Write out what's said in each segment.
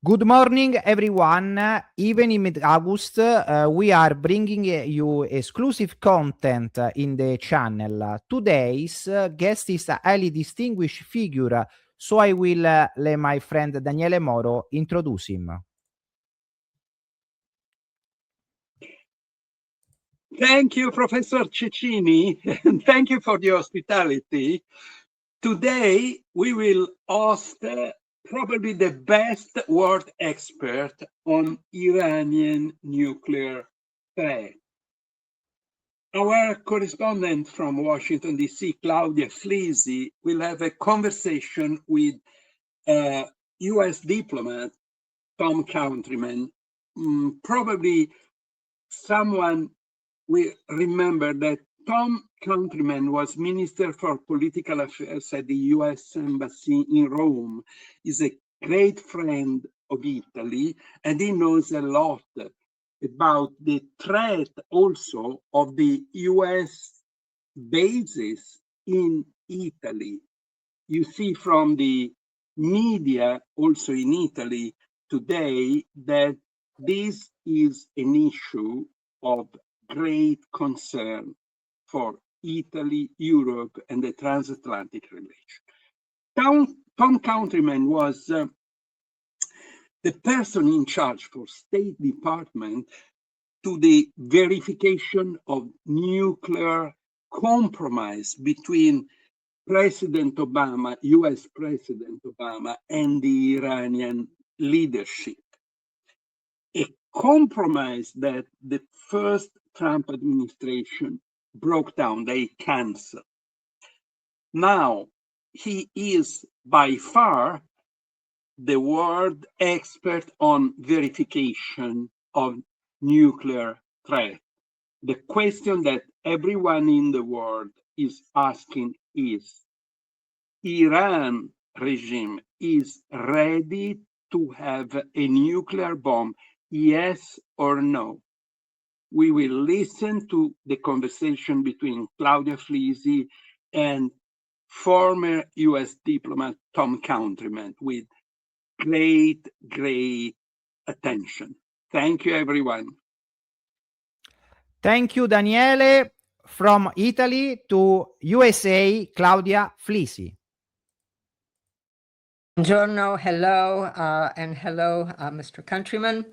Good morning, everyone. Even in mid-August, we are bringing you exclusive content in the channel. Today's guest is a highly distinguished figure, so I will let my friend Daniele Moro introduce him. Thank you, Professor Cecchini, and thank you for the hospitality. Today, we will host probably the best world expert on Iranian nuclear threat. Our correspondent from Washington, D.C., Claudia FLISI, will have a conversation with U.S. diplomat Tom Countryman. Probably someone will remember that Tom Countryman was Minister for Political Affairs at the U.S. Embassy in Rome. He's a great friend of Italy, and he knows a lot about the threat also of the U.S. bases in Italy. You see from the media also in Italy today that this is an issue of great concern for Italy, Europe, and the transatlantic relation. Tom Countryman was the person in charge for State Department to the verification of nuclear compromise between President Obama, US President Obama, and the Iranian leadership. A compromise that the first Trump administration broke down, they canceled. Now, he is by far the world expert on verification of nuclear threat. The question that everyone in the world is asking is, Iran regime is ready to have a nuclear bomb, yes or no? We will listen to the conversation between Claudia FLISI and former US diplomat Tom Countryman with great attention. Thank you, everyone. Thank you, Daniele. From Italy to USA, Claudia FLISI. Buongiorno, hello, and hello, Mr. Countryman.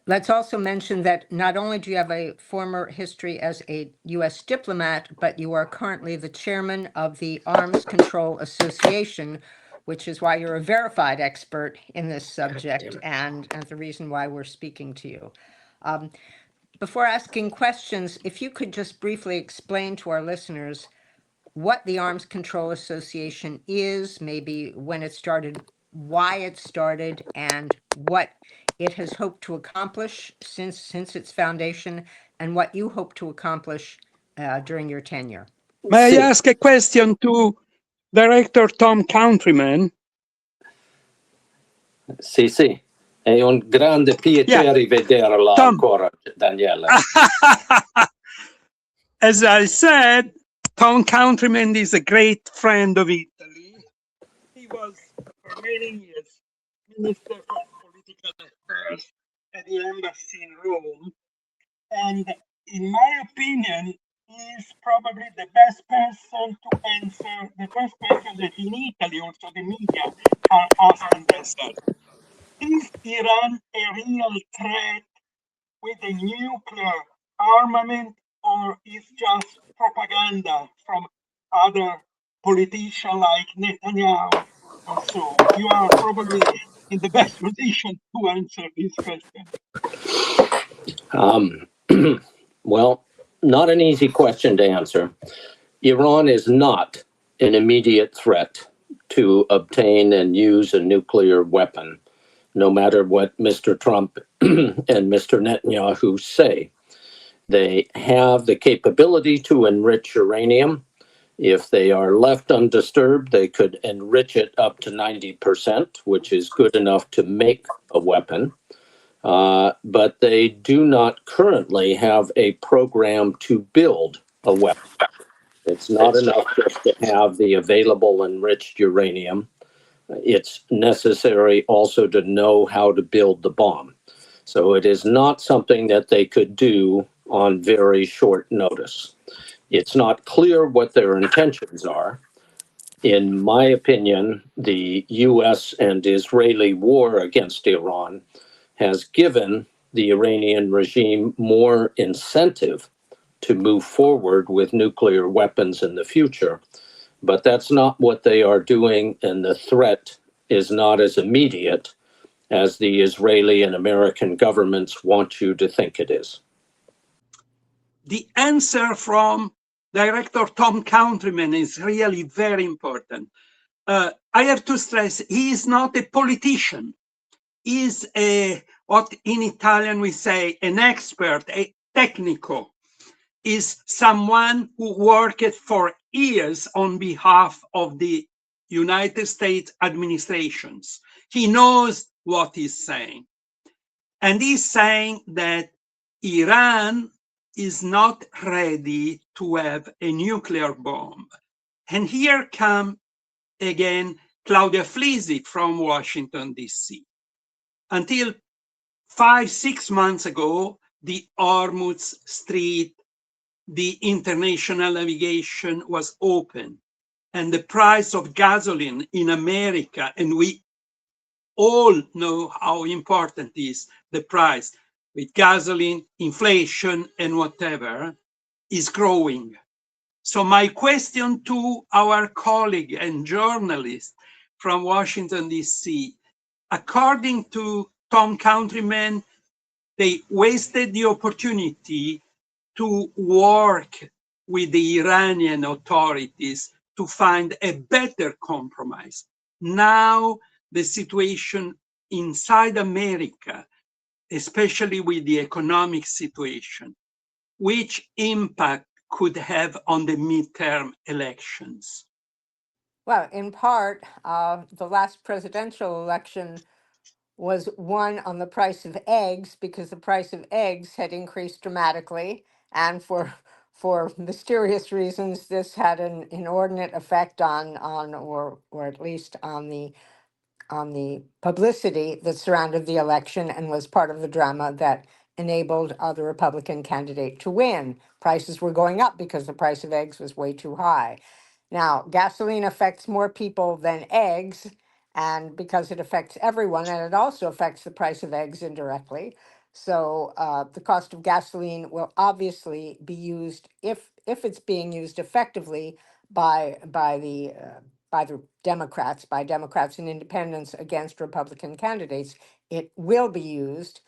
Let's also mention that not only do you have a former history as a U.S. diplomat, but you are currently the chairman of the Arms Control Association, which is why you're a verified expert in this subject and the reason why we're speaking to you. Before asking questions, if you could just briefly explain to our listeners what the Arms Control Association is, maybe when it started, why it started, and what it has hoped to accomplish since its foundation, and what you hope to accomplish during your tenure. May I ask a question to Director Tom Countryman? Sì, è un grande piacere vederla ancora, Daniele. As I said, Tom Countryman is a great friend of Italy. He was for many years Minister for Political Affairs at the Embassy in Rome. And in my opinion, he is probably the best person to answer the first question that in Italy also the media are asking themselves. Is Iran a real threat with a nuclear armament, or is just propaganda from other politicians like Netanyahu or so? You are probably in the best position to answer this question. Well, not an easy question to answer. Iran is not an immediate threat to obtain and use a nuclear weapon, no matter what Mr. Trump and Mr. Netanyahu say. They have the capability to enrich uranium. If they are left undisturbed, they could enrich it up to 90%, which is good enough to make a weapon. But they do not currently have a program to build a weapon. It's not enough just to have the available enriched uranium. It's necessary also to know how to build the bomb. So it is not something that they could do on very short notice. It's not clear what their intentions are. In my opinion, the US and Israeli war against Iran has given the Iranian regime more incentive to move forward with nuclear weapons in the future. But that's not what they are doing, and the threat is not as immediate as the Israeli and American governments want you to think it is. The answer from Director Tom Countryman is really very important. I have to stress, he is not a politician. He is what in Italian we say, an expert, a tecnico, is someone who worked for years on behalf of the United States administrations. He knows what he's saying. And he's saying that Iran is not ready to have a nuclear bomb. And here come again Claudia FLISI from Washington, D.C. Until 5-6 months ago, the Hormuz Strait, the international navigation was open, and the price of gasoline in America, and we all know how important is the price with gasoline, inflation, and whatever, is growing. So my question to our colleague and journalist from Washington, D.C., according to Tom Countryman, they wasted the opportunity to work with the Iranian authorities to find a better compromise. Now, the situation inside America, especially with the economic situation, which impact could have on the midterm elections? Well, in part, the last presidential election was won on the price of eggs because the price of eggs had increased dramatically, and for mysterious reasons, this had an inordinate effect on or at least on the publicity that surrounded the election and was part of the drama that enabled the Republican candidate to win. Prices were going up because the price of eggs was way too high. Now, gasoline affects more people than eggs, and because it affects everyone, and it also affects the price of eggs indirectly. So the cost of gasoline will obviously be used, if it's being used effectively by the Democrats, by Democrats and independents against Republican candidates, it will be used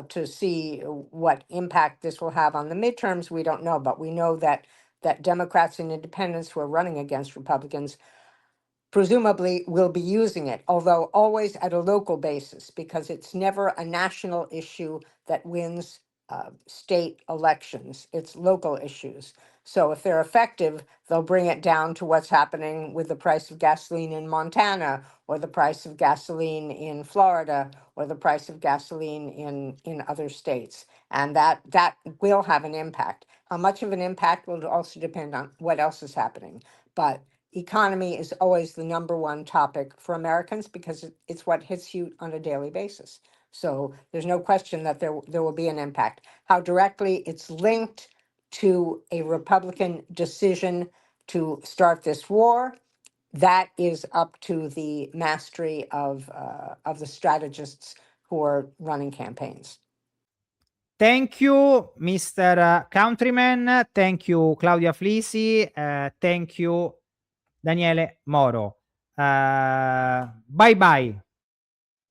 to see what impact this will have on the midterms. We don't know, but we know that Democrats and independents who are running against Republicans presumably will be using it, although always at a local basis, because it's never a national issue that wins state elections. It's local issues. So if they're effective, they'll bring it down to what's happening with the price of gasoline in Montana, or the price of gasoline in Florida, or the price of gasoline in other states. And that will have an impact. How much of an impact will also depend on what else is happening. But economy is always the number one topic for Americans because it's what hits you on a daily basis. So there's no question that there will be an impact. How directly it's linked to a Republican decision to start this war, that is up to the mastery of the strategists who are running campaigns. Thank you, Mr. Countryman. Thank you, Claudia FLISI. Thank you, Daniele Moro. Bye bye.